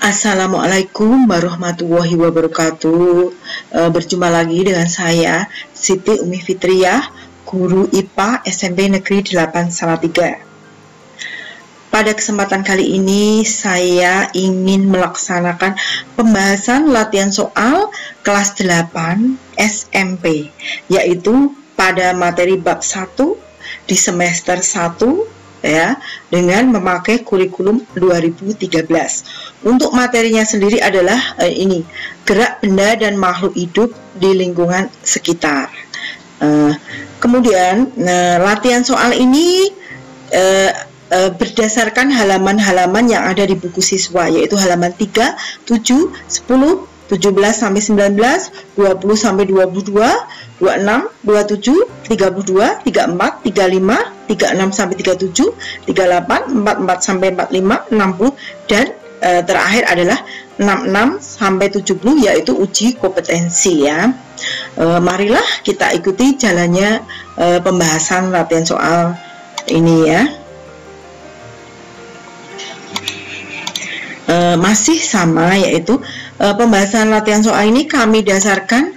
Assalamualaikum warahmatullahi wabarakatuh. Berjumpa lagi dengan saya Siti Umi Fitriah, guru IPA SMP Negeri 8 Salatiga. Pada kesempatan kali ini saya ingin melaksanakan pembahasan latihan soal kelas 8 SMP, yaitu pada materi bab 1 di semester 1 ya, dengan memakai kurikulum 2013. Untuk materinya sendiri adalah ini, gerak benda dan makhluk hidup di lingkungan sekitar. Kemudian latihan soal ini berdasarkan halaman-halaman yang ada di buku siswa, yaitu halaman 3, 7, 10, 17 sampai 19, 20 sampai 22, 26, 27, 32, 34, 35, 36 sampai 37, 38, 44 sampai 45, 60 dan terakhir adalah 66 sampai 70, yaitu uji kompetensi ya. Marilah kita ikuti jalannya pembahasan latihan soal ini ya. Masih sama, yaitu pembahasan latihan soal ini kami dasarkan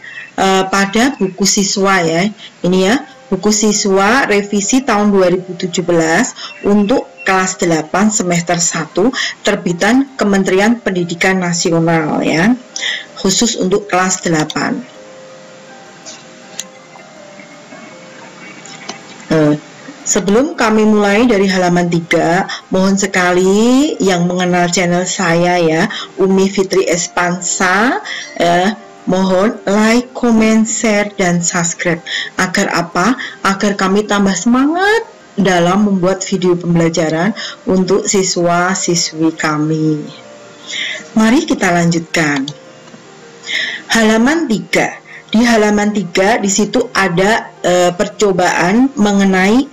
pada buku siswa ya. Ini ya, buku siswa revisi tahun 2017 untuk kelas 8 semester 1 terbitan Kementerian Pendidikan Nasional ya, khusus untuk kelas 8. Sebelum kami mulai dari halaman 3, mohon sekali yang mengenal channel saya ya, Umi Fitri Espansa, mohon like, comment, share, dan subscribe. Agar apa? Agar kami tambah semangat dalam membuat video pembelajaran untuk siswa-siswi kami. Mari kita lanjutkan. Halaman 3. Di halaman 3 di situ ada percobaan mengenai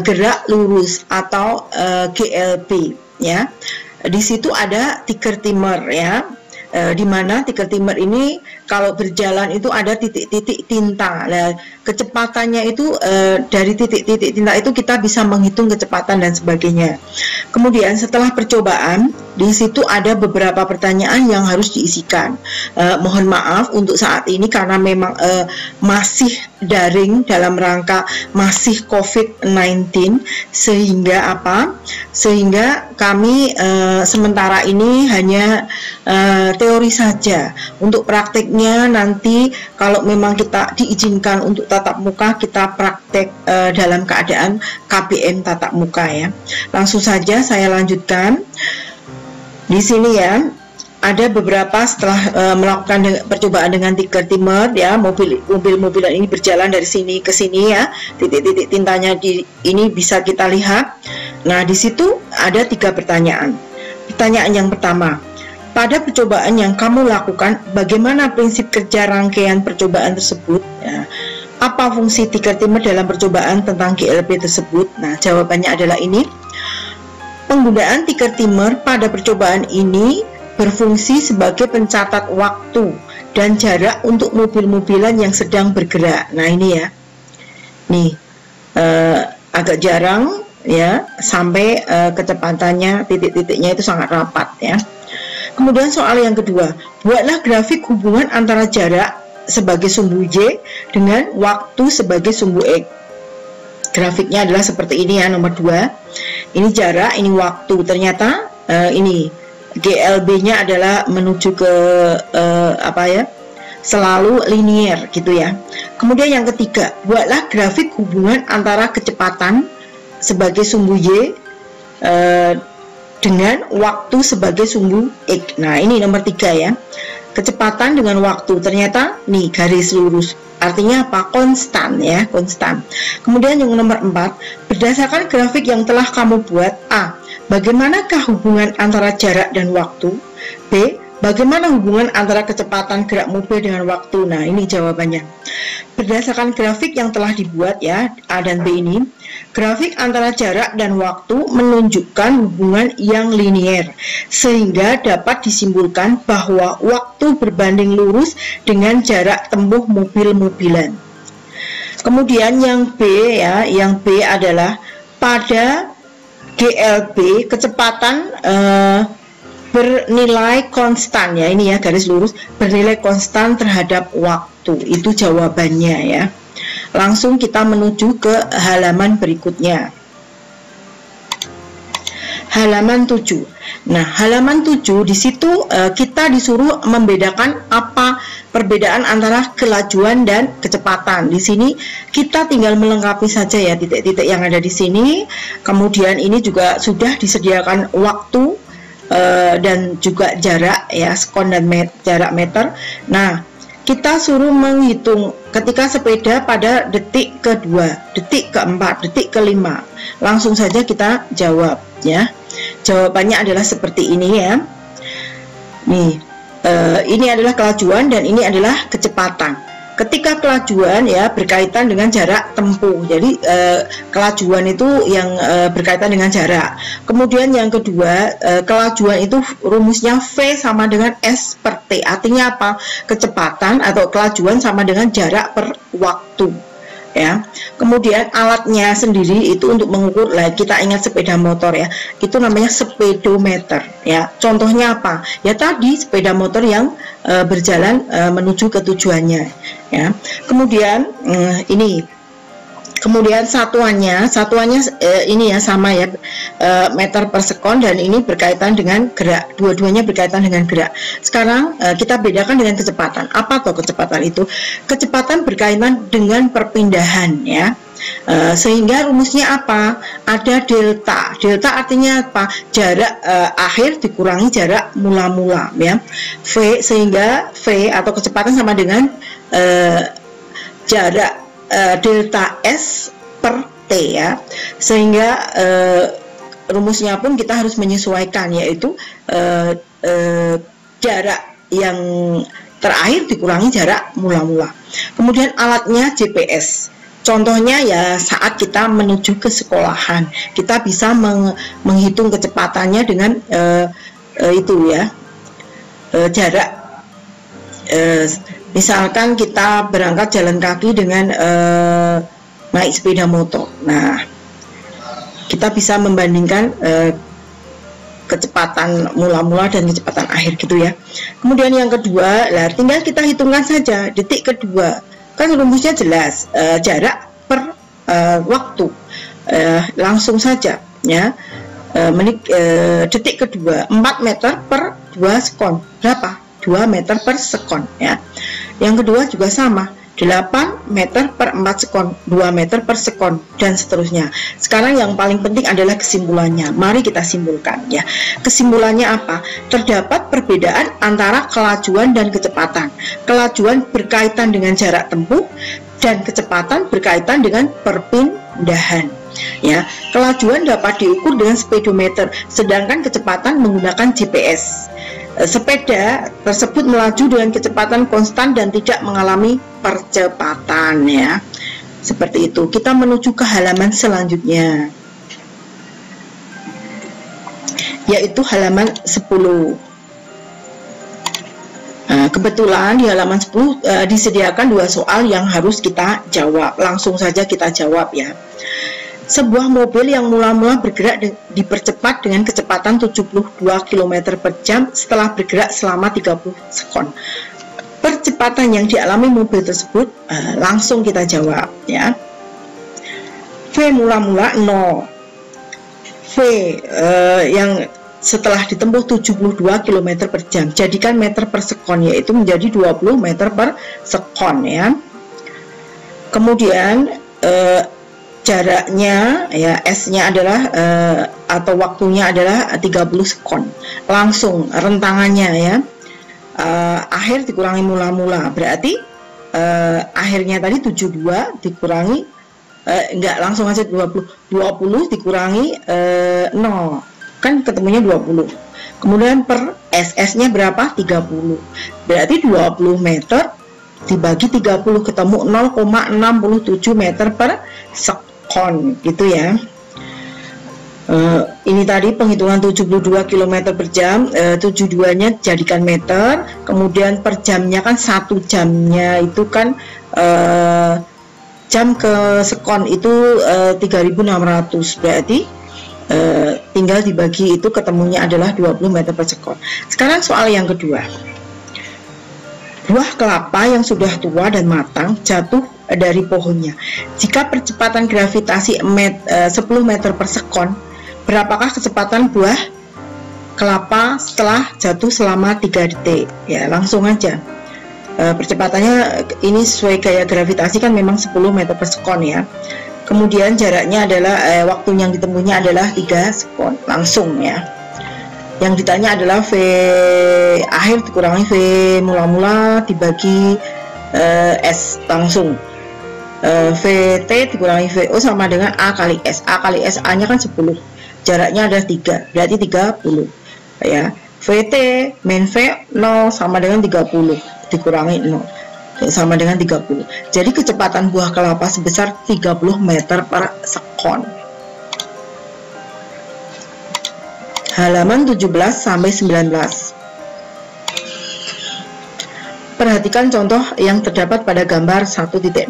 gerak lurus atau GLP ya. Di situ ada tiker timer ya. Di mana tiker timer ini kalau berjalan itu ada titik-titik tinta. Nah, kecepatannya itu dari titik-titik tinta itu kita bisa menghitung kecepatan dan sebagainya. Kemudian setelah percobaan di situ ada beberapa pertanyaan yang harus diisikan. Mohon maaf untuk saat ini karena memang masih daring dalam rangka masih COVID-19, sehingga apa? Sehingga kami sementara ini hanya teori saja. Untuk prakteknya nanti kalau memang kita diizinkan untuk tatap muka, kita praktek dalam keadaan KBM tatap muka ya. Langsung saja saya lanjutkan. Di sini ya, ada beberapa setelah melakukan percobaan dengan tiker timer ya, mobil-mobilan ini berjalan dari sini ke sini ya, titik-titik tintanya ini bisa kita lihat. Nah, di situ ada 3 pertanyaan. Pertanyaan yang pertama, pada percobaan yang kamu lakukan, bagaimana prinsip kerja rangkaian percobaan tersebut? Ya. Apa fungsi tiker timer dalam percobaan tentang GLP tersebut? Nah, jawabannya adalah ini. Penggunaan tiker timer pada percobaan ini berfungsi sebagai pencatat waktu dan jarak untuk mobil-mobilan yang sedang bergerak. Nah, ini ya. Nih, agak jarang ya, sampai kecepatannya titik-titiknya itu sangat rapat ya. Kemudian soal yang kedua, buatlah grafik hubungan antara jarak sebagai sumbu Y dengan waktu sebagai sumbu X. Grafiknya adalah seperti ini ya, nomor 2. Ini jarak, ini waktu. Ternyata ini GLB-nya adalah menuju ke apa ya? Selalu linear gitu ya. Kemudian yang ketiga, buatlah grafik hubungan antara kecepatan sebagai sumbu Y dengan waktu sebagai sumbu X. Nah, ini nomor 3 ya. Kecepatan dengan waktu, ternyata nih garis lurus, artinya apa? Konstan ya, konstan. Kemudian yang nomor 4, berdasarkan grafik yang telah kamu buat, A, bagaimanakah hubungan antara jarak dan waktu? B, bagaimana hubungan antara kecepatan gerak mobil dengan waktu? Nah, ini jawabannya. Berdasarkan grafik yang telah dibuat ya, A dan B ini, grafik antara jarak dan waktu menunjukkan hubungan yang linier, sehingga dapat disimpulkan bahwa waktu berbanding lurus dengan jarak tempuh mobil-mobilan. Kemudian yang B ya, yang B adalah pada GLB, kecepatan bernilai konstan ya, ini ya garis lurus, bernilai konstan terhadap waktu. Itu jawabannya ya. Langsung kita menuju ke halaman berikutnya. Halaman 7. Nah, halaman 7 di situ kita disuruh membedakan apa perbedaan antara kelajuan dan kecepatan. Di sini kita tinggal melengkapi saja ya titik-titik yang ada di sini. Kemudian ini juga sudah disediakan waktu dan juga jarak ya, sekon dan jarak meter. Nah, kita suruh menghitung ketika sepeda pada detik kedua, detik keempat, detik kelima. Langsung saja kita jawab ya. Jawabannya adalah seperti ini ya. Nih, ini adalah kelajuan dan ini adalah kecepatan. Ketika kelajuan ya berkaitan dengan jarak tempuh. Jadi kelajuan itu yang berkaitan dengan jarak. Kemudian yang kedua, kelajuan itu rumusnya V sama dengan S per T. Artinya apa? Kecepatan atau kelajuan sama dengan jarak per waktu. Ya, kemudian alatnya sendiri itu untuk mengukur, lah kita ingat sepeda motor ya, itu namanya speedometer ya. Contohnya apa? Ya tadi sepeda motor yang berjalan menuju ke tujuannya ya. Kemudian kemudian satuannya ini ya sama ya, meter per sekon, dan ini berkaitan dengan gerak, dua-duanya berkaitan dengan gerak. Sekarang kita bedakan dengan kecepatan. Apa tuh kecepatan itu? Kecepatan berkaitan dengan perpindahan ya. Sehingga rumusnya apa? Ada delta. Delta artinya apa? Jarak akhir dikurangi jarak mula-mula ya. V, sehingga V atau kecepatan sama dengan jarak delta S per T ya, sehingga rumusnya pun kita harus menyesuaikan, yaitu jarak yang terakhir dikurangi jarak mula-mula. Kemudian alatnya GPS. Contohnya ya saat kita menuju ke sekolahan, kita bisa menghitung kecepatannya dengan itu ya, jarak. Misalkan kita berangkat jalan kaki dengan naik sepeda motor. Nah, kita bisa membandingkan kecepatan mula-mula dan kecepatan akhir gitu ya. Kemudian yang kedua, tinggal kita hitungkan saja detik kedua. Kan rumusnya jelas, jarak per waktu. Langsung saja ya. Detik kedua 4 meter per 2 sekon. Berapa? 2 meter per sekon ya. Yang kedua juga sama, 8 meter per 4 sekon, 2 meter per sekon, dan seterusnya. Sekarang yang paling penting adalah kesimpulannya. Mari kita simpulkan ya. Kesimpulannya apa? Terdapat perbedaan antara kelajuan dan kecepatan. Kelajuan berkaitan dengan jarak tempuh dan kecepatan berkaitan dengan perpindahan. Ya, kelajuan dapat diukur dengan speedometer, sedangkan kecepatan menggunakan GPS. Sepeda tersebut melaju dengan kecepatan konstan dan tidak mengalami percepatan ya. Seperti itu. Kita menuju ke halaman selanjutnya, yaitu halaman 10. Nah, kebetulan di halaman 10 disediakan 2 soal yang harus kita jawab. Langsung saja kita jawab ya. Sebuah mobil yang mula-mula bergerak dipercepat dengan kecepatan 72 km per jam setelah bergerak selama 30 sekon. Percepatan yang dialami mobil tersebut langsung kita jawab ya. V mula-mula 0. V yang setelah ditempuh 72 km per jam, jadikan meter per sekon, yaitu menjadi 20 meter per sekon ya. Kemudian jaraknya ya, S-nya adalah atau waktunya adalah 30 sekon. Langsung rentangannya ya, akhir dikurangi mula-mula, berarti akhirnya tadi 72 dikurangi enggak, langsung aja 20 dikurangi 0, kan ketemunya 20. Kemudian per S-nya berapa? 30. Berarti 20 meter dibagi 30 ketemu 0,67 meter per sekon gitu ya. Ini tadi penghitungan 72 km per jam, 72-nya jadikan meter, kemudian per jamnya kan 1 jamnya itu kan jam ke sekon itu 3600, berarti tinggal dibagi, itu ketemunya adalah 20 meter per sekon. Sekarang soal yang kedua. Buah kelapa yang sudah tua dan matang jatuh dari pohonnya. Jika percepatan gravitasi 10 meter per sekon, berapakah kecepatan buah kelapa setelah jatuh selama 3 detik? Ya, langsung aja. Percepatannya ini sesuai gaya gravitasi kan memang 10 meter per sekon ya. Kemudian jaraknya adalah waktu yang ditemuinya adalah 3 sekon. Langsung ya. Yang ditanya adalah V akhir dikurangi V mula-mula dibagi S langsung. VT dikurangi VO sama dengan A kali S. A kali S, A nya kan 10. Jaraknya adalah 3, berarti 30 ya. VT min V 0 sama dengan 30 dikurangi 0 sama dengan 30. Jadi kecepatan buah kelapa sebesar 30 meter per sekon. Halaman 17 sampai 19. Perhatikan contoh yang terdapat pada gambar 1.16.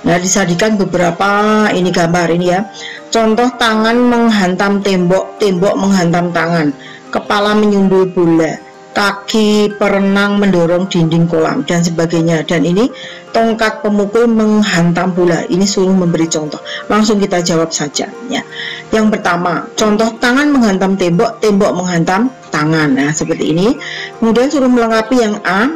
Nah, disajikan beberapa ini gambar ini ya. Contoh tangan menghantam tembok, tembok menghantam tangan, kepala menyundul bola, kaki perenang mendorong dinding kolam dan sebagainya. Dan ini tongkat pemukul menghantam bola. Ini suruh memberi contoh. Langsung kita jawab saja ya. Yang pertama, contoh tangan menghantam tembok, tembok menghantam tangan. Nah, seperti ini. Kemudian suruh melengkapi yang A,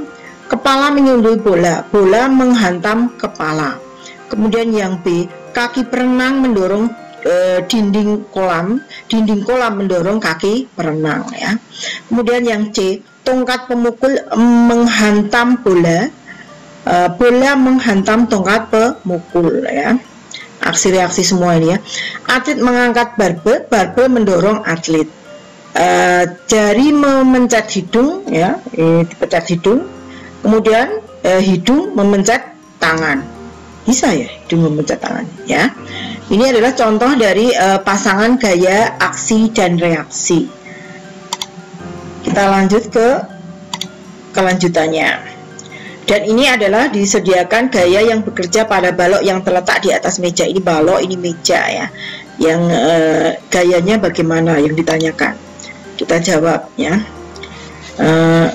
kepala menyundul bola, bola menghantam kepala. Kemudian yang B, kaki perenang mendorong dinding kolam mendorong kaki perenang ya. Kemudian yang C, tongkat pemukul menghantam bola, bola menghantam tongkat pemukul ya. Aksi reaksi semua ini ya. Atlet mengangkat barbel, barbel mendorong atlet. Jari memencet hidung ya, dipencet hidung. Kemudian hidung memencet tangan. Bisa ya hidung memencet tangan ya. Ini adalah contoh dari pasangan gaya aksi dan reaksi. Kita lanjut ke kelanjutannya. Dan ini adalah disediakan gaya yang bekerja pada balok yang terletak di atas meja. Ini balok, ini meja ya. Yang gayanya bagaimana yang ditanyakan. Kita jawab ya.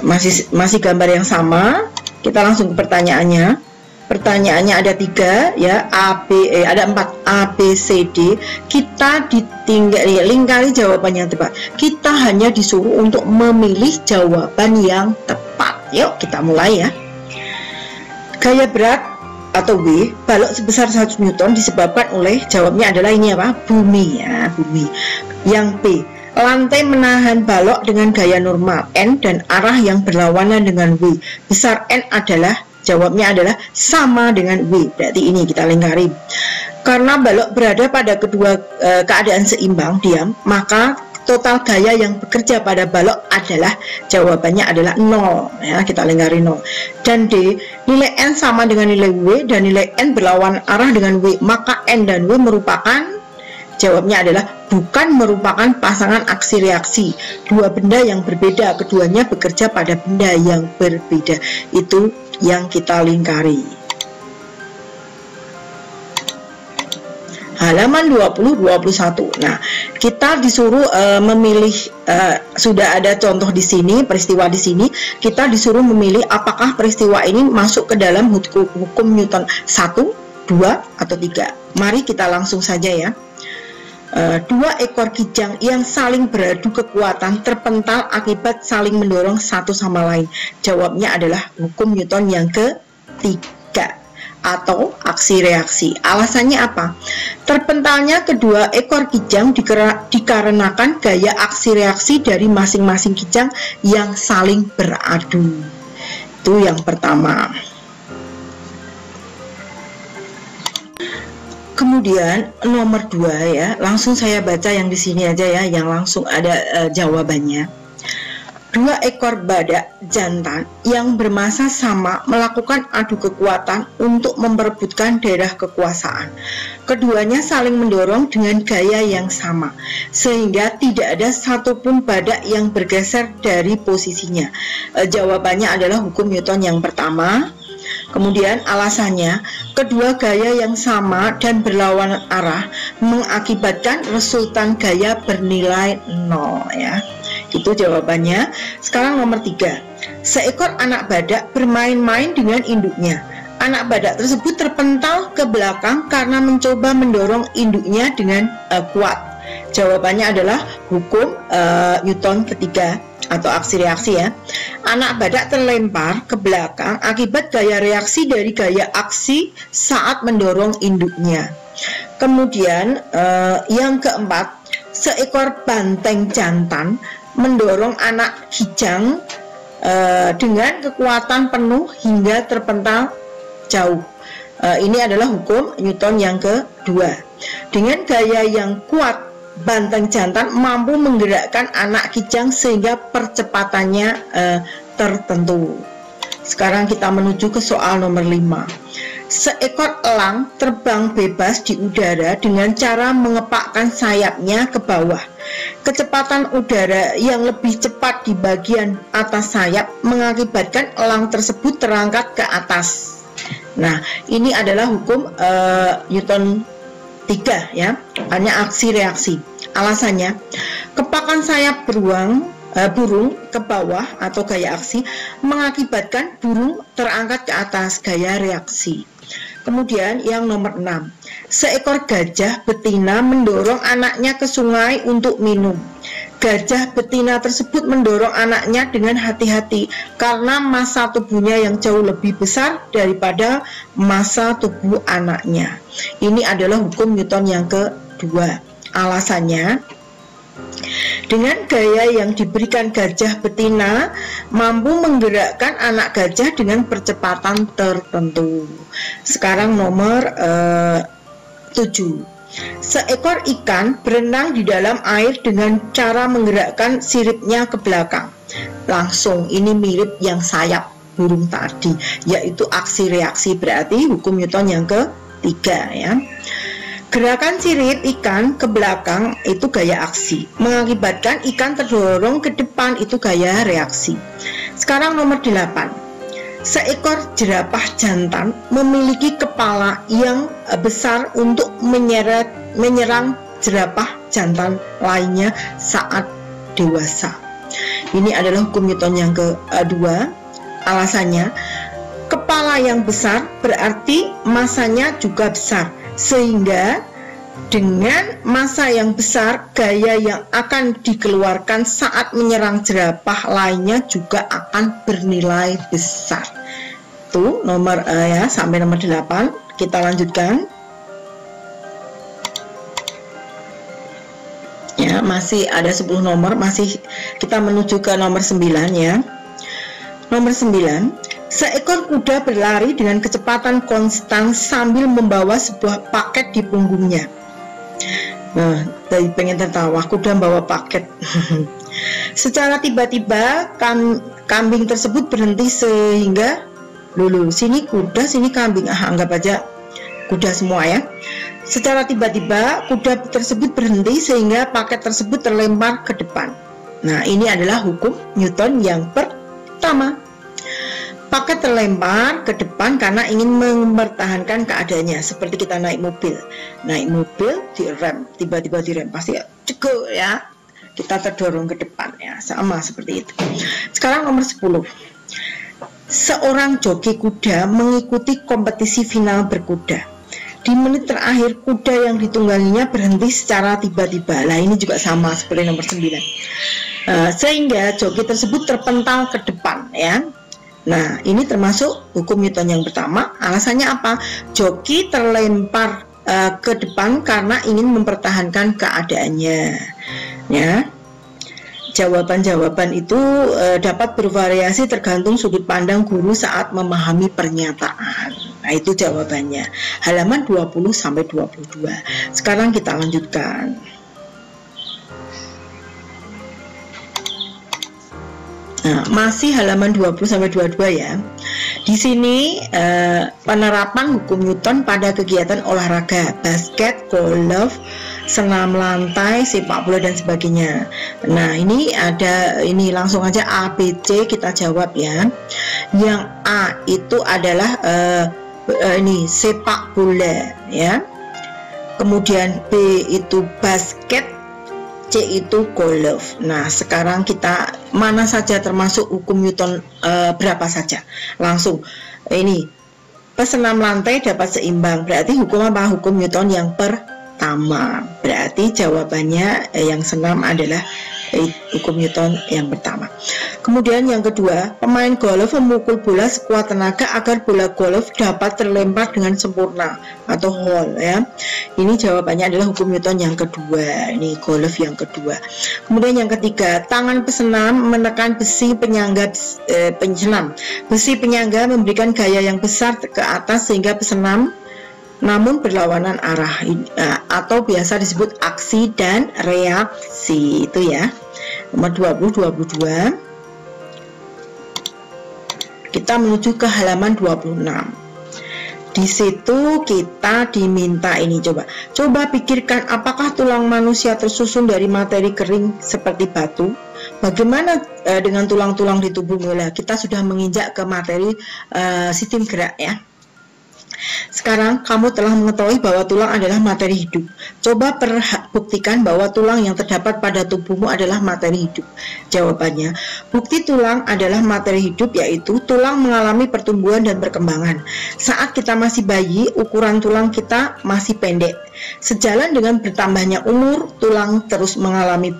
Masih gambar yang sama. Kita langsung ke pertanyaannya. Pertanyaannya ada 3 ya, ada 4 A, B, C, D. Kita ditinggal ya, lingkari jawaban yang tepat. Kita hanya disuruh untuk memilih jawaban yang tepat. Yuk kita mulai ya. Gaya berat atau W, balok sebesar 1 Newton disebabkan oleh, jawabnya adalah ini apa? Bumi ya, bumi. Yang B, lantai menahan balok dengan gaya normal N dan arah yang berlawanan dengan W. Besar N adalah, jawabnya adalah sama dengan W. Berarti ini kita lingkari. Karena balok berada pada kedua keadaan seimbang diam, maka total gaya yang bekerja pada balok adalah, jawabannya adalah 0 ya, kita lingkari 0. Dan D, nilai N sama dengan nilai W dan nilai N berlawan arah dengan W, maka N dan W merupakan, jawabnya adalah bukan merupakan pasangan aksi reaksi. Dua benda yang berbeda, keduanya bekerja pada benda yang berbeda. Itu yang kita lingkari. Halaman 20-21. Nah, kita disuruh memilih, sudah ada contoh di sini, peristiwa di sini. Kita disuruh memilih apakah peristiwa ini masuk ke dalam hukum Newton 1, 2, atau 3. Mari kita langsung saja ya. 2 ekor kijang yang saling beradu kekuatan terpental akibat saling mendorong satu sama lain. Jawabnya adalah hukum Newton yang ketiga atau aksi reaksi. Alasannya apa? Terpentalnya kedua ekor kijang dikarenakan gaya aksi reaksi dari masing-masing kijang yang saling beradu. Itu yang pertama. Kemudian nomor 2 ya, langsung saya baca yang di sini aja ya, yang langsung ada jawabannya. 2 ekor badak jantan yang bermasa sama melakukan adu kekuatan untuk memperebutkan daerah kekuasaan. Keduanya saling mendorong dengan gaya yang sama, sehingga tidak ada satupun badak yang bergeser dari posisinya. Jawabannya adalah hukum Newton yang pertama. Kemudian alasannya, kedua gaya yang sama dan berlawanan arah mengakibatkan resultan gaya bernilai 0 ya. Itu jawabannya. Sekarang nomor 3. Seekor anak badak bermain-main dengan induknya. Anak badak tersebut terpental ke belakang karena mencoba mendorong induknya dengan kuat. Jawabannya adalah hukum Newton ketiga atau aksi reaksi ya. Anak badak terlempar ke belakang akibat gaya reaksi dari gaya aksi saat mendorong induknya. Kemudian yang keempat, seekor banteng jantan mendorong anak kijang dengan kekuatan penuh hingga terpental jauh. Ini adalah hukum Newton yang kedua. Dengan gaya yang kuat, banteng jantan mampu menggerakkan anak kijang sehingga percepatannya tertentu. Sekarang kita menuju ke soal nomor 5. Seekor elang terbang bebas di udara dengan cara mengepakkan sayapnya ke bawah. Kecepatan udara yang lebih cepat di bagian atas sayap mengakibatkan elang tersebut terangkat ke atas. Nah, ini adalah hukum Newton 3 ya, hanya aksi reaksi. Alasannya, kepakan sayap burung ke bawah atau gaya aksi mengakibatkan burung terangkat ke atas gaya reaksi. Kemudian yang nomor 6, seekor gajah betina mendorong anaknya ke sungai untuk minum. Gajah betina tersebut mendorong anaknya dengan hati-hati karena massa tubuhnya yang jauh lebih besar daripada massa tubuh anaknya. Ini adalah hukum Newton yang kedua. Alasannya, dengan gaya yang diberikan gajah betina mampu menggerakkan anak gajah dengan percepatan tertentu. Sekarang nomor 7. Seekor ikan berenang di dalam air dengan cara menggerakkan siripnya ke belakang. Langsung, ini mirip yang sayap burung tadi, yaitu aksi reaksi, berarti hukum Newton yang ketiga ya. Gerakan sirip ikan ke belakang itu gaya aksi, mengakibatkan ikan terdorong ke depan, itu gaya reaksi. Sekarang nomor 8. Seekor jerapah jantan memiliki kepala yang besar untuk menyerang jerapah jantan lainnya saat dewasa. Ini adalah hukum Newton yang kedua. Alasannya, kepala yang besar berarti massanya juga besar, sehingga dengan massa yang besar, gaya yang akan dikeluarkan saat menyerang jerapah lainnya juga akan bernilai besar. Itu nomor ya, sampai nomor 8. Kita lanjutkan. Ya, masih ada 10 nomor, masih kita menuju ke nomor 9 ya. Nomor 9. Seekor kuda berlari dengan kecepatan konstan sambil membawa sebuah paket di punggungnya. Nah, tadi pengen tertawa, kuda membawa paket. Secara tiba-tiba kambing tersebut berhenti sehingga sini kuda, sini kambing, anggap aja kuda semua ya. Secara tiba-tiba kuda tersebut berhenti sehingga paket tersebut terlempar ke depan. Nah, ini adalah hukum Newton yang pertama. Paket terlempar ke depan karena ingin mempertahankan keadaannya, seperti kita naik mobil direm, tiba-tiba direm, pasti cekuk ya, kita terdorong ke depan ya, sama seperti itu. Sekarang nomor 10. Seorang joki kuda mengikuti kompetisi final berkuda. Di menit terakhir, kuda yang ditunggalinya berhenti secara tiba-tiba. Nah, ini juga sama seperti nomor 9. Sehingga joki tersebut terpental ke depan ya. Nah, ini termasuk hukum Newton yang pertama. Alasannya apa? Joki terlempar ke depan karena ingin mempertahankan keadaannya. Ya. Jawaban-jawaban itu dapat bervariasi tergantung sudut pandang guru saat memahami pernyataan. Nah, itu jawabannya. Halaman 20 sampai 22. Sekarang kita lanjutkan. Nah, masih halaman 20 sampai 22 ya. Di sini penerapan hukum Newton pada kegiatan olahraga basket, golf, senam lantai, sepak bola dan sebagainya. Nah, ini ada, ini langsung aja A, B, C kita jawab ya. Yang A itu adalah ini sepak bola ya. Kemudian B itu basket, C itu golf. Nah, sekarang kita mana saja termasuk hukum Newton berapa saja? Langsung ini pesenam lantai dapat seimbang. Berarti hukum apa? Hukum Newton yang pertama. Berarti jawabannya yang senam adalah hukum Newton yang pertama. Kemudian yang kedua, pemain golf memukul bola sekuat tenaga agar bola golf dapat terlempar dengan sempurna atau hole ya. Ini jawabannya adalah hukum Newton yang kedua. Ini golf yang kedua. Kemudian yang ketiga, tangan pesenam menekan besi penyangga pensenam. Besi penyangga memberikan gaya yang besar ke atas sehingga pesenam namun berlawanan arah, atau biasa disebut aksi dan reaksi. Itu ya. Nomor 22. Kita menuju ke halaman 26. Di situ kita diminta ini, coba pikirkan, apakah tulang manusia tersusun dari materi kering seperti batu? Bagaimana dengan tulang-tulang di tubuhmu? Kita sudah menginjak ke materi sistem gerak ya. Sekarang kamu telah mengetahui bahwa tulang adalah materi hidup. Coba buktikan bahwa tulang yang terdapat pada tubuhmu adalah materi hidup. Jawabannya, bukti tulang adalah materi hidup yaitu tulang mengalami pertumbuhan dan perkembangan. Saat kita masih bayi, ukuran tulang kita masih pendek. Sejalan dengan bertambahnya umur, tulang terus mengalami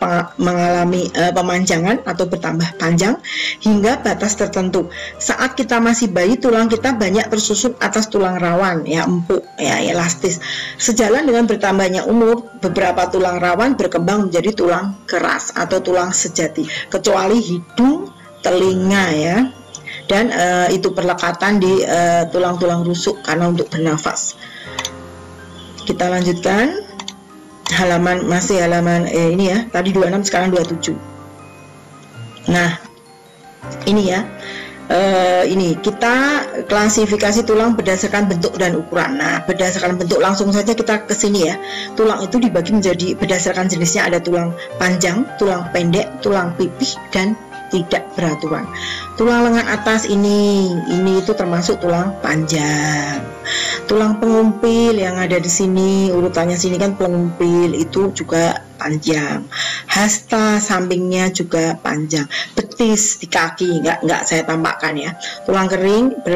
pemanjangan atau bertambah panjang hingga batas tertentu. Saat kita masih bayi, tulang kita banyak tersusun atas tulang rawan, ya empuk, ya elastis. Sejalan dengan bertambahnya umur, beberapa tulang rawan berkembang menjadi tulang keras atau tulang sejati, kecuali hidung, telinga ya. Dan itu perlekatan di tulang-tulang rusuk karena untuk bernafas. Kita lanjutkan masih halaman ini ya, tadi 26 sekarang 27. Nah, ini ya. Ini kita klasifikasi tulang berdasarkan bentuk dan ukuran. Nah, berdasarkan bentuk langsung saja kita ke sini ya. Tulang itu dibagi menjadi berdasarkan jenisnya, ada tulang panjang, tulang pendek, tulang pipih dan tidak beraturan. Tulang lengan atas ini itu termasuk tulang panjang. Tulang pengumpil yang ada di sini, urutannya sini kan pengumpil itu juga panjang. Hasta sampingnya juga panjang. Betis di kaki nggak saya tampakkan ya. Tulang kering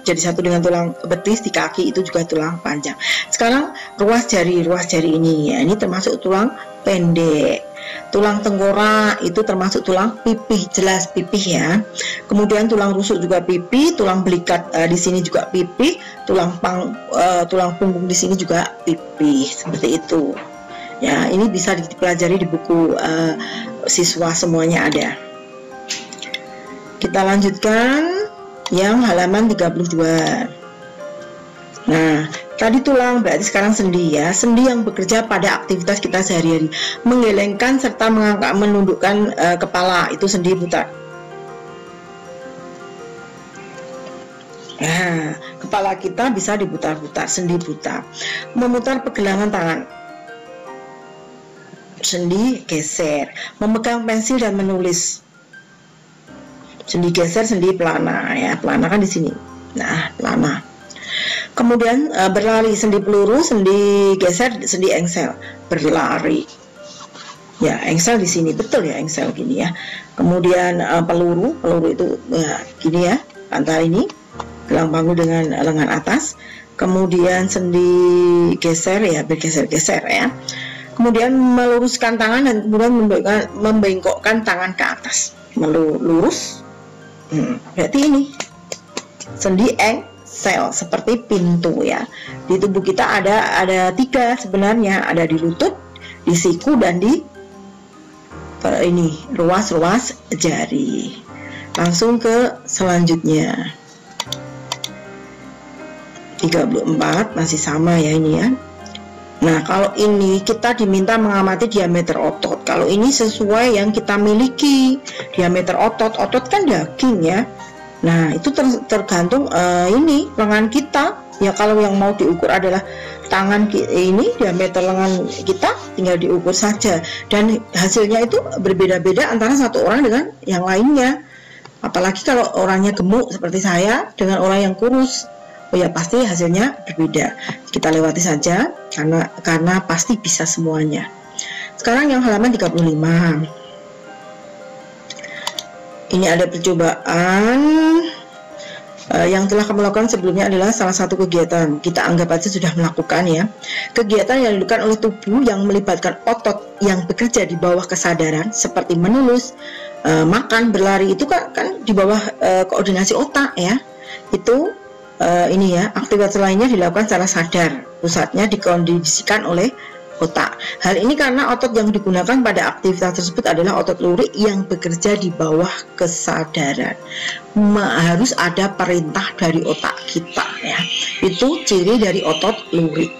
jadi satu dengan tulang betis di kaki itu juga tulang panjang. Sekarang ruas jari ini ya, ini termasuk tulang pendek. Tulang tengkorak itu termasuk tulang pipih, jelas pipih ya. Kemudian tulang rusuk juga pipih, tulang belikat di sini juga pipih, tulang punggung di sini juga pipih, seperti itu. Ya, ini bisa dipelajari di buku siswa semuanya ada. Kita lanjutkan yang halaman 32. Nah, tadi tulang berarti sekarang sendi ya. Sendi yang bekerja pada aktivitas kita sehari-hari, menggelengkan serta mengangkat menundukkan kepala, itu sendi putar. Nah, kepala kita bisa diputar-putar, sendi putar. Memutar pergelangan tangan, sendi geser. Memegang pensil dan menulis, sendi geser, sendi pelana ya. Pelana kan di sini. Nah, pelana. Kemudian berlari, sendi peluru, sendi geser, sendi engsel, berlari. Ya, engsel di sini, betul ya, engsel gini ya. Kemudian peluru itu gini ya, antara ini gelang panggul dengan lengan atas. Kemudian sendi geser ya, bergeser-geser ya. Kemudian meluruskan tangan dan kemudian membengkokkan tangan ke atas, melurus. Berarti ini sendi sel seperti pintu ya. Di tubuh kita ada 3 sebenarnya, ada di lutut, di siku dan di ini ruas-ruas jari. Langsung ke selanjutnya 34, masih sama ya ini ya. Nah, kalau ini kita diminta mengamati diameter otot. Kalau ini sesuai yang kita miliki, diameter otot kan daging ya. Nah, itu tergantung ini lengan kita Ya kalau yang mau diukur adalah tangan ini, diameter lengan kita, tinggal diukur saja. Dan hasilnya itu berbeda-beda antara satu orang dengan yang lainnya. Apalagi kalau orangnya gemuk seperti saya dengan orang yang kurus, oh ya pasti hasilnya berbeda. Kita lewati saja karena pasti bisa semuanya. Sekarang yang halaman 35. Ini ada percobaan yang telah kamu lakukan sebelumnya adalah salah satu kegiatan. Kita anggap aja sudah melakukan ya. Kegiatan yang dilakukan oleh tubuh yang melibatkan otot yang bekerja di bawah kesadaran seperti menulus, makan, berlari, itu kan di bawah koordinasi otak ya. Itu ini ya, aktivitas lainnya dilakukan secara sadar, pusatnya dikondisikan oleh otak. Hal ini karena otot yang digunakan pada aktivitas tersebut adalah otot lurik yang bekerja di bawah kesadaran. Harus ada perintah dari otak kita ya. Itu ciri dari otot lurik.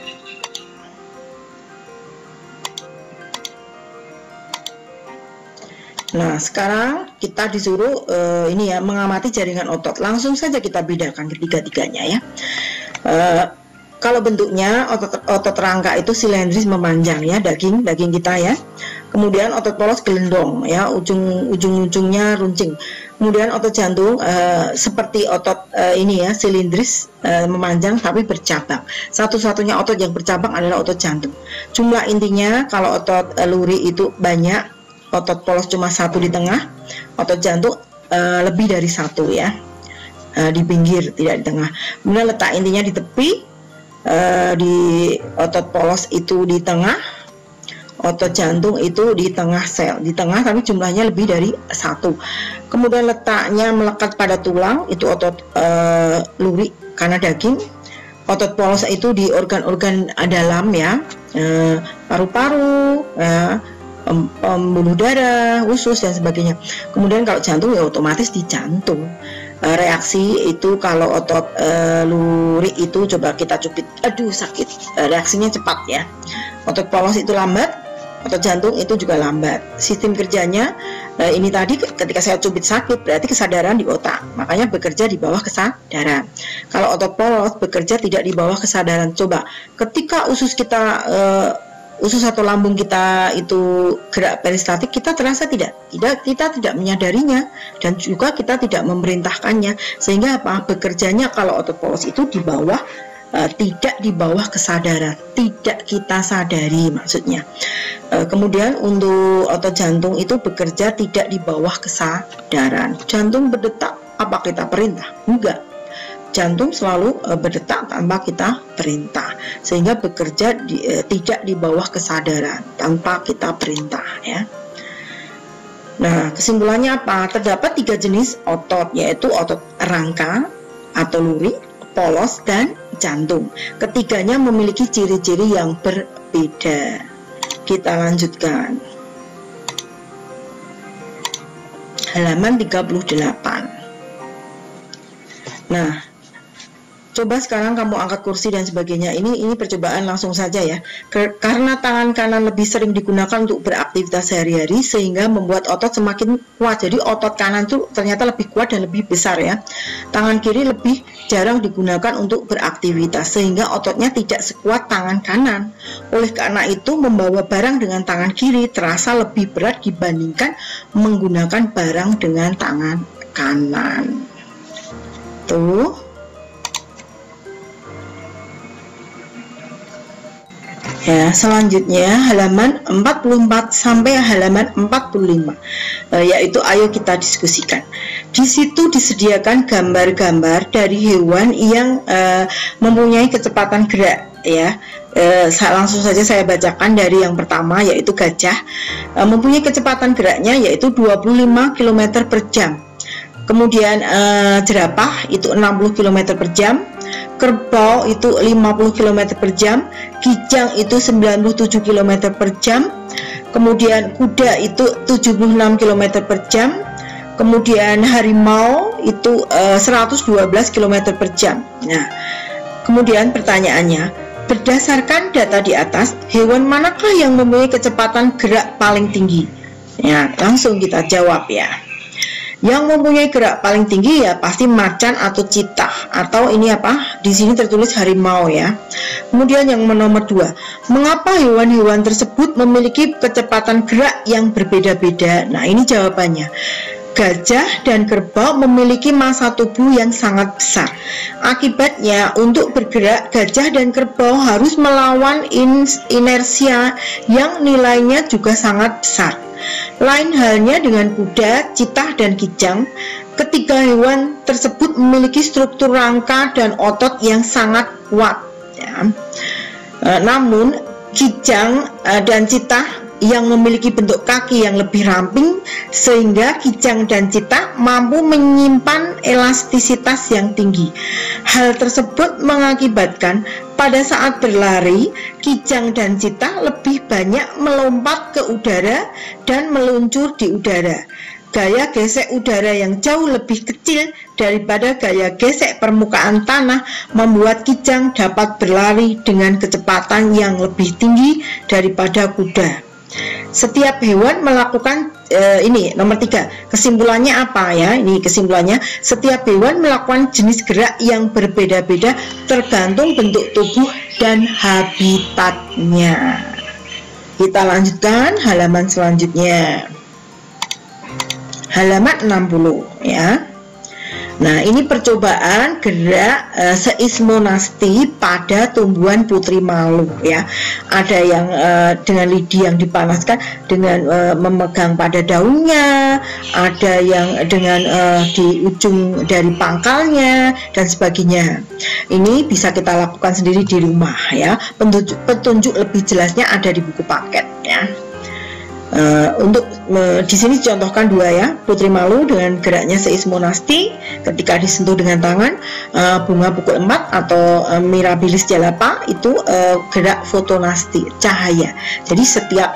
Nah, sekarang kita disuruh ini ya, mengamati jaringan otot. Langsung saja kita bedakan ketiga-tiganya ya. Kalau bentuknya otot rangka itu silindris memanjang ya, daging kita ya. Kemudian otot polos gelendong ya, ujung-ujungnya runcing. Kemudian otot jantung seperti otot ini ya, silindris memanjang tapi bercabang. Satu-satunya otot yang bercabang adalah otot jantung. Jumlah intinya kalau otot lurik itu banyak, otot polos cuma satu di tengah, otot jantung lebih dari satu ya, di pinggir tidak di tengah. Kemudian letak intinya di tepi. Di otot polos itu di tengah, otot jantung itu di tengah sel, di tengah tapi jumlahnya lebih dari satu. Kemudian letaknya melekat pada tulang, itu otot lurik karena daging. Otot polos itu di organ-organ dalam ya, paru-paru, pembuluh darah, usus dan sebagainya. Kemudian kalau jantung ya otomatis di jantung. Reaksi itu kalau otot lurik itu coba kita cubit, aduh sakit, reaksinya cepat ya. Otot polos itu lambat, otot jantung itu juga lambat. Sistem kerjanya ini tadi ketika saya cubit sakit berarti kesadaran di otak, makanya bekerja di bawah kesadaran. Kalau otot polos bekerja tidak di bawah kesadaran. Coba ketika usus kita usus atau lambung kita itu gerak peristatik, kita terasa kita tidak menyadarinya dan juga kita tidak memerintahkannya, sehingga apa, bekerjanya kalau otot polos itu di bawah tidak di bawah kesadaran, tidak kita sadari maksudnya. Kemudian untuk otot jantung itu bekerja tidak di bawah kesadaran. Jantung berdetak apa kita perintah? Enggak. Jantung selalu berdetak tanpa kita perintah, sehingga bekerja tidak di bawah kesadaran tanpa kita perintah ya. Nah, kesimpulannya apa? Terdapat 3 jenis otot, yaitu otot rangka atau lurik, polos, dan jantung. Ketiganya memiliki ciri-ciri yang berbeda. Kita lanjutkan. Halaman 38. Nah, coba sekarang kamu angkat kursi dan sebagainya. Ini percobaan langsung saja ya. Karena tangan kanan lebih sering digunakan untuk beraktivitas sehari-hari, sehingga membuat otot semakin kuat. Jadi otot kanan itu ternyata lebih kuat dan lebih besar ya. Tangan kiri lebih jarang digunakan untuk beraktivitas, sehingga ototnya tidak sekuat tangan kanan. Oleh karena itu, membawa barang dengan tangan kiri terasa lebih berat dibandingkan menggunakan barang dengan tangan kanan. Tuh. Ya, selanjutnya halaman 44 sampai halaman 45, yaitu ayo kita diskusikan. Di situ disediakan gambar-gambar dari hewan yang mempunyai kecepatan gerak ya. Langsung saja saya bacakan dari yang pertama, yaitu gajah. Mempunyai kecepatan geraknya yaitu 25 km per jam. Kemudian jerapah itu 60 km per jam, kerbau itu 50 km per jam, kijang itu 97 km per jam, kemudian kuda itu 76 km per jam, kemudian harimau itu 112 km per jam. Nah, kemudian pertanyaannya, berdasarkan data di atas, hewan manakah yang mempunyai kecepatan gerak paling tinggi? Ya, langsung kita jawab ya. Yang mempunyai gerak paling tinggi ya pasti macan atau citah atau ini apa? Di sini tertulis harimau ya. Kemudian yang nomor 2, mengapa hewan-hewan tersebut memiliki kecepatan gerak yang berbeda-beda? Nah, ini jawabannya. Gajah dan kerbau memiliki massa tubuh yang sangat besar. Akibatnya, untuk bergerak, gajah dan kerbau harus melawan inersia yang nilainya juga sangat besar. Lain halnya dengan kuda, citah, dan kijang. Ketiga hewan tersebut memiliki struktur rangka dan otot yang sangat kuat. Ya. Namun, kijang dan citah yang memiliki bentuk kaki yang lebih ramping, sehingga kijang dan citah mampu menyimpan elastisitas yang tinggi. Hal tersebut mengakibatkan pada saat berlari, kijang dan citah lebih banyak melompat ke udara dan meluncur di udara. Gaya gesek udara yang jauh lebih kecil daripada gaya gesek permukaan tanah membuat kijang dapat berlari dengan kecepatan yang lebih tinggi daripada kuda. Setiap hewan melakukan ini nomor 3. Kesimpulannya apa ya? Ini kesimpulannya, setiap hewan melakukan jenis gerak yang berbeda-beda tergantung bentuk tubuh dan habitatnya. Kita lanjutkan halaman selanjutnya. Halaman 60 ya. Nah, ini percobaan gerak seismonasti pada tumbuhan putri malu ya. Ada yang dengan lidi yang dipanaskan dengan memegang pada daunnya, ada yang dengan di ujung dari pangkalnya dan sebagainya. Ini bisa kita lakukan sendiri di rumah ya. Petunjuk lebih jelasnya ada di buku paket ya. Untuk di sini dicontohkan 2 ya, putri malu dengan geraknya seismonasti ketika disentuh dengan tangan, bunga pukul 4 atau Mirabilis jalapa itu gerak fotonasti, cahaya. Jadi setiap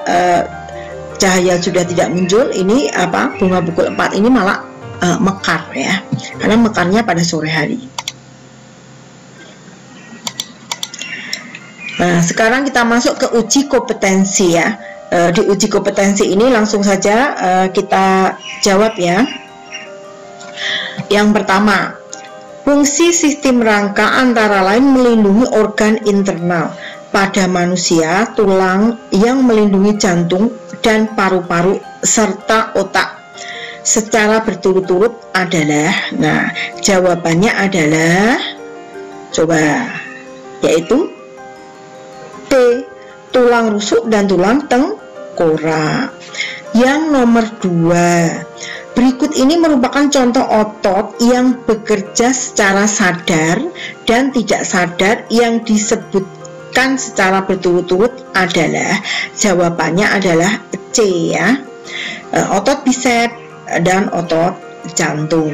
cahaya sudah tidak muncul, ini apa, bunga pukul 4 ini malah mekar ya, karena mekarnya pada sore hari. Nah, sekarang kita masuk ke uji kompetensi ya. Di uji kompetensi ini langsung saja kita jawab ya. Yang pertama, fungsi sistem rangka antara lain melindungi organ internal. Pada manusia, tulang yang melindungi jantung dan paru-paru serta otak secara berturut-turut adalah, nah jawabannya adalah, coba, yaitu T, tulang rusuk dan tulang tengkorak. Yang nomor 2, berikut ini merupakan contoh otot yang bekerja secara sadar dan tidak sadar yang disebutkan secara berturut-turut adalah, jawabannya adalah C ya, otot bisep dan otot jantung.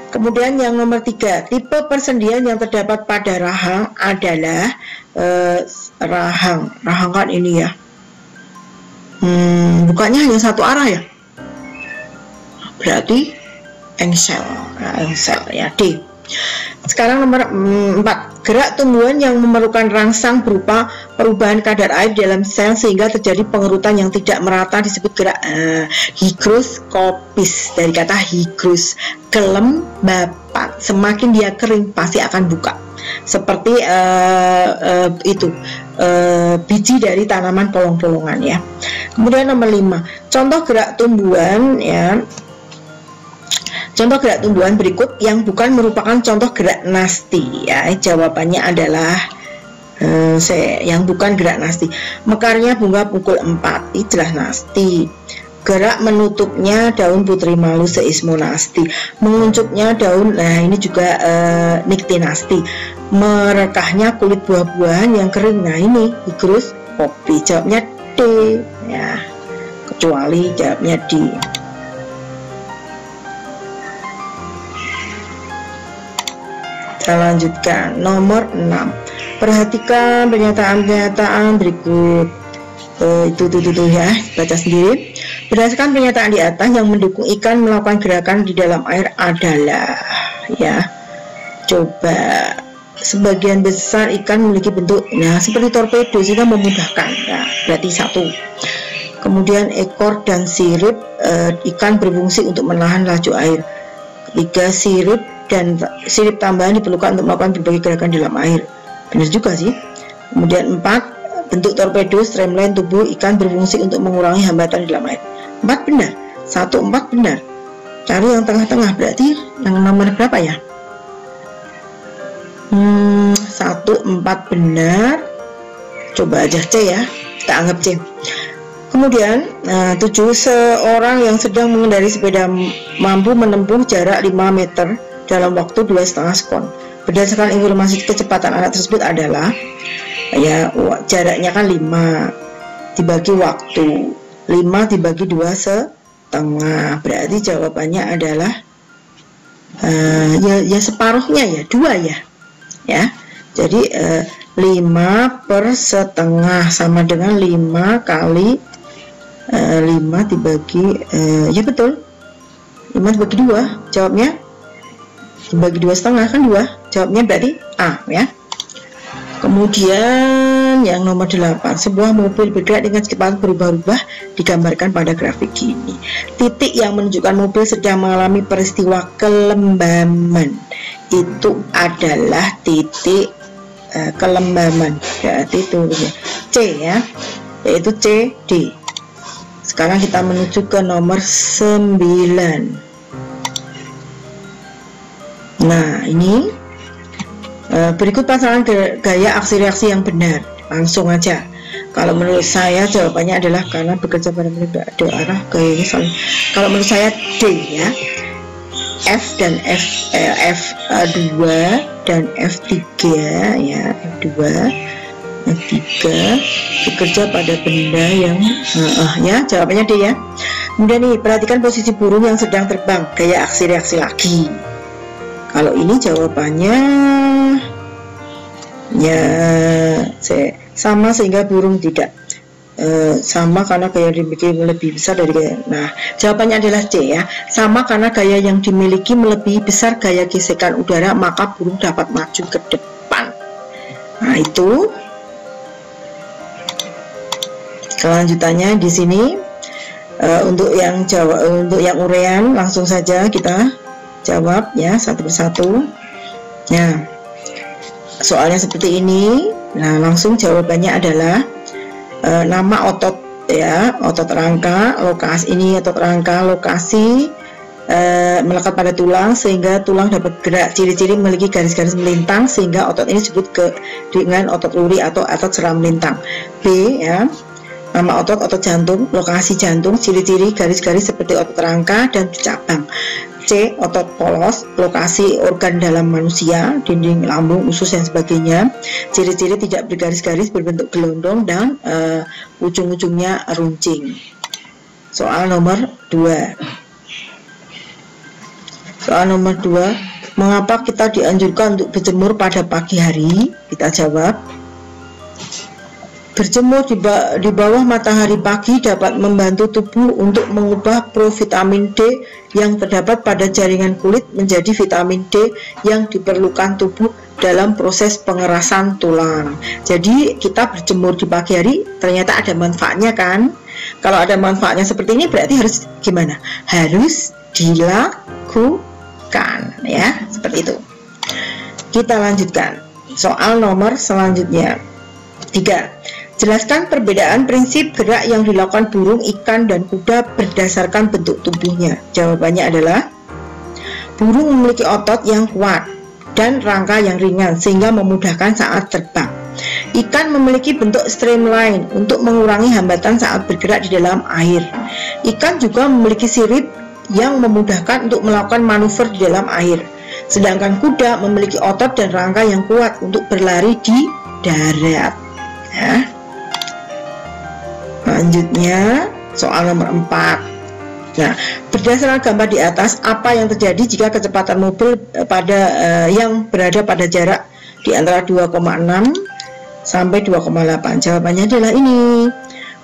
Kemudian yang nomor 3, tipe persendian yang terdapat pada rahang adalah rahang kan ini ya, bukannya hanya satu arah ya, berarti engsel ya, D. Sekarang nomor 4, gerak tumbuhan yang memerlukan rangsang berupa perubahan kadar air dalam sel sehingga terjadi pengerutan yang tidak merata disebut gerak higroskopis, dari kata higros, kelembapan. Semakin dia kering pasti akan buka, seperti biji dari tanaman polong-polongan ya. Kemudian nomor 5, contoh gerak tumbuhan ya. Contoh gerak tumbuhan berikut yang bukan merupakan contoh gerak nasti ya. Jawabannya adalah yang bukan gerak nasti. Mekarnya bunga pukul 4, itulah nasti. Gerak menutupnya daun putri malu seismonasti. Menguncupnya daun, nah ini juga niktinasti. Merekahnya kulit buah-buahan yang kering, nah ini higroskopi. Jawabnya D ya, kecuali jawabnya D. Kita lanjutkan nomor 6. Perhatikan pernyataan-pernyataan berikut. Itu ya, baca sendiri. Berdasarkan pernyataan di atas, yang mendukung ikan melakukan gerakan di dalam air adalah ya. Coba, sebagian besar ikan memiliki bentuk seperti torpedo sehingga memudahkan. Nah, berarti 1. Kemudian ekor dan sirip ikan berfungsi untuk menahan laju air. 3, sirip dan sirip tambahan diperlukan untuk melakukan berbagai gerakan di dalam air. Benar juga sih. Kemudian 4, bentuk torpedo streamline tubuh ikan berfungsi untuk mengurangi hambatan di dalam air. 4 benar. 1, 4 benar. Cari yang tengah-tengah, berarti yang nomor berapa ya? 1, 4 benar. Coba aja C ya, kita anggap C. Kemudian 7, seorang yang sedang mengendarai sepeda mampu menempuh jarak 5 meter dalam waktu 2,5 sekon. Berdasarkan informasi kecepatan anak tersebut adalah, ya jaraknya kan 5 dibagi waktu, 5 dibagi 2,5, berarti jawabannya adalah ya separuhnya ya, 2 ya. Jadi 5 per setengah sama dengan 5 kali 5 dibagi ya betul, 5 dibagi 2, jawabnya dibagi 2,5 kan 2, jawabnya berarti A ya. Kemudian yang nomor 8, sebuah mobil bergerak dengan kecepatan berubah-ubah digambarkan pada grafik ini. Titik yang menunjukkan mobil sedang mengalami peristiwa kelembaman itu adalah titik kelembaman, berarti itu C ya, yaitu C, D. Sekarang kita menuju ke nomor 9. Nah, ini berikut pasangan gaya aksi reaksi yang benar. Langsung aja. Kalau menurut saya jawabannya adalah karena bekerja pada arah gayanya saling. Kalau menurut saya D ya. F dan F2 dan F3 ya, F2 F3 bekerja pada benda yang ya, jawabannya D ya. Kemudian nih, perhatikan posisi burung yang sedang terbang, gaya aksi reaksi lagi. Kalau ini jawabannya ya C, sama sehingga burung tidak sama karena gaya yang dimiliki lebih besar dari gaya. Nah, jawabannya adalah C ya, sama karena gaya yang dimiliki melebihi besar gaya gesekan udara, maka burung dapat maju ke depan. Nah, itu kelanjutannya di sini. Untuk yang urean langsung saja kita jawab ya satu persatu. Nah, soalnya seperti ini. Nah, langsung jawabannya adalah nama otot ya, otot rangka, lokasi ini otot rangka, lokasi melekat pada tulang sehingga tulang dapat gerak. Ciri-ciri memiliki garis-garis melintang sehingga otot ini disebut dengan otot luri atau otot seram melintang. B ya, nama otot jantung, lokasi jantung, ciri-ciri garis-garis seperti otot rangka dan cabang. C, otot polos, lokasi organ dalam manusia, dinding lambung, usus dan sebagainya. Ciri-ciri tidak bergaris-garis, berbentuk gelondong dan ujung-ujungnya runcing. Soal nomor 2. Soal nomor 2, mengapa kita dianjurkan untuk berjemur pada pagi hari? Kita jawab, berjemur di bawah matahari pagi dapat membantu tubuh untuk mengubah provitamin D yang terdapat pada jaringan kulit menjadi vitamin D yang diperlukan tubuh dalam proses pengerasan tulang. Jadi kita berjemur di pagi hari ternyata ada manfaatnya kan? Kalau ada manfaatnya seperti ini berarti harus gimana? Harus dilakukan ya, seperti itu. Kita lanjutkan soal nomor selanjutnya. 3. Jelaskan perbedaan prinsip gerak yang dilakukan burung, ikan, dan kuda berdasarkan bentuk tubuhnya. Jawabannya adalah, burung memiliki otot yang kuat dan rangka yang ringan sehingga memudahkan saat terbang. Ikan memiliki bentuk streamline untuk mengurangi hambatan saat bergerak di dalam air. Ikan juga memiliki sirip yang memudahkan untuk melakukan manuver di dalam air. Sedangkan kuda memiliki otot dan rangka yang kuat untuk berlari di darat. Ya. Selanjutnya soal nomor 4. Nah, berdasarkan gambar di atas, apa yang terjadi jika kecepatan mobil yang berada pada jarak di antara 2,6 sampai 2,8? Jawabannya adalah ini.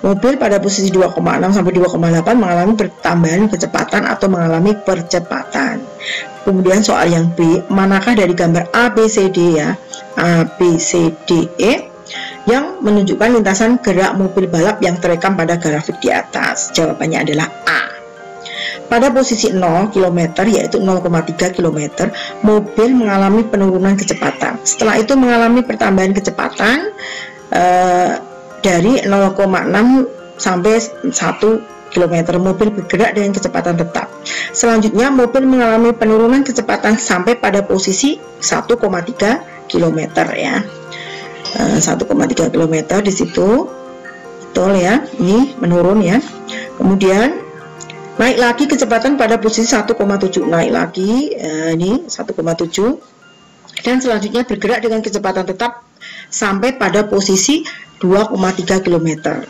Mobil pada posisi 2,6 sampai 2,8 mengalami pertambahan kecepatan atau mengalami percepatan. Kemudian soal yang B, manakah dari gambar A, B, C, D ya, A, B, C, D, E yang menunjukkan lintasan gerak mobil balap yang terekam pada grafik di atas? Jawabannya adalah A. Pada posisi 0 km yaitu 0,3 km, mobil mengalami penurunan kecepatan. Setelah itu mengalami pertambahan kecepatan dari 0,6 sampai 1 km. Mobil bergerak dengan kecepatan tetap. Selanjutnya mobil mengalami penurunan kecepatan sampai pada posisi 1,3 km ya. 1,3 km di situ. Betul ya, ini menurun ya. Kemudian naik lagi kecepatan pada posisi 1,7, naik lagi ini 1,7, dan selanjutnya bergerak dengan kecepatan tetap sampai pada posisi 2,3 km,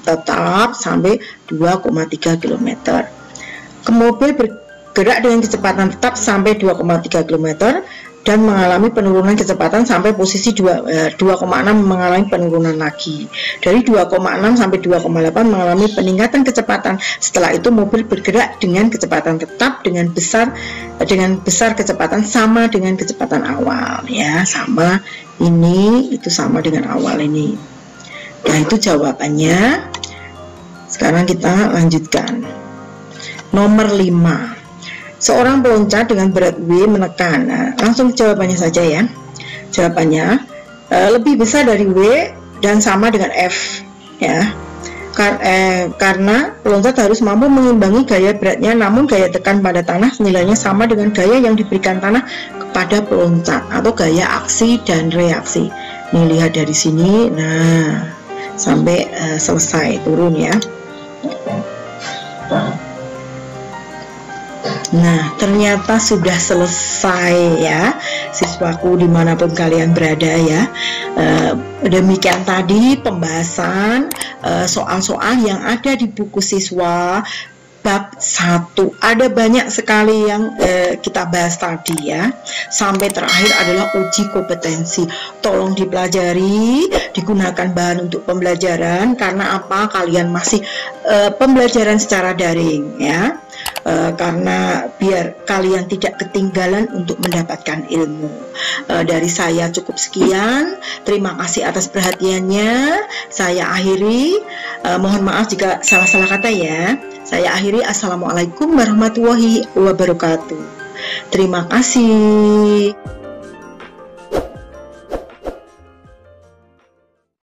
tetap sampai 2,3 km. Mobil bergerak dengan kecepatan tetap sampai 2,3 km dan mengalami penurunan kecepatan sampai posisi 2,6, mengalami penurunan lagi. Dari 2,6 sampai 2,8 mengalami peningkatan kecepatan. Setelah itu mobil bergerak dengan kecepatan tetap dengan besar kecepatan sama dengan kecepatan awal ya, sama ini, itu sama dengan awal ini. Nah, itu jawabannya. Sekarang kita lanjutkan. Nomor 5. Seorang peloncat dengan berat W menekan. Nah, langsung jawabannya saja ya. Jawabannya lebih besar dari W dan sama dengan F ya. Karena peloncat harus mampu mengimbangi gaya beratnya, namun gaya tekan pada tanah nilainya sama dengan gaya yang diberikan tanah kepada peloncat atau gaya aksi dan reaksi. Nih, lihat dari sini. Nah, sampai selesai turun ya. Nah, ternyata sudah selesai ya, siswaku dimanapun kalian berada ya. Demikian tadi pembahasan soal-soal yang ada di buku siswa bab 1. Ada banyak sekali yang kita bahas tadi ya. Sampai terakhir adalah uji kompetensi. Tolong dipelajari, digunakan bahan untuk pembelajaran. Karena apa? Kalian masih pembelajaran secara daring ya. Karena biar kalian tidak ketinggalan untuk mendapatkan ilmu. Dari saya cukup sekian. Terima kasih atas perhatiannya. Saya akhiri. Mohon maaf jika salah-salah kata ya. Saya akhiri. Assalamualaikum warahmatullahi wabarakatuh. Terima kasih.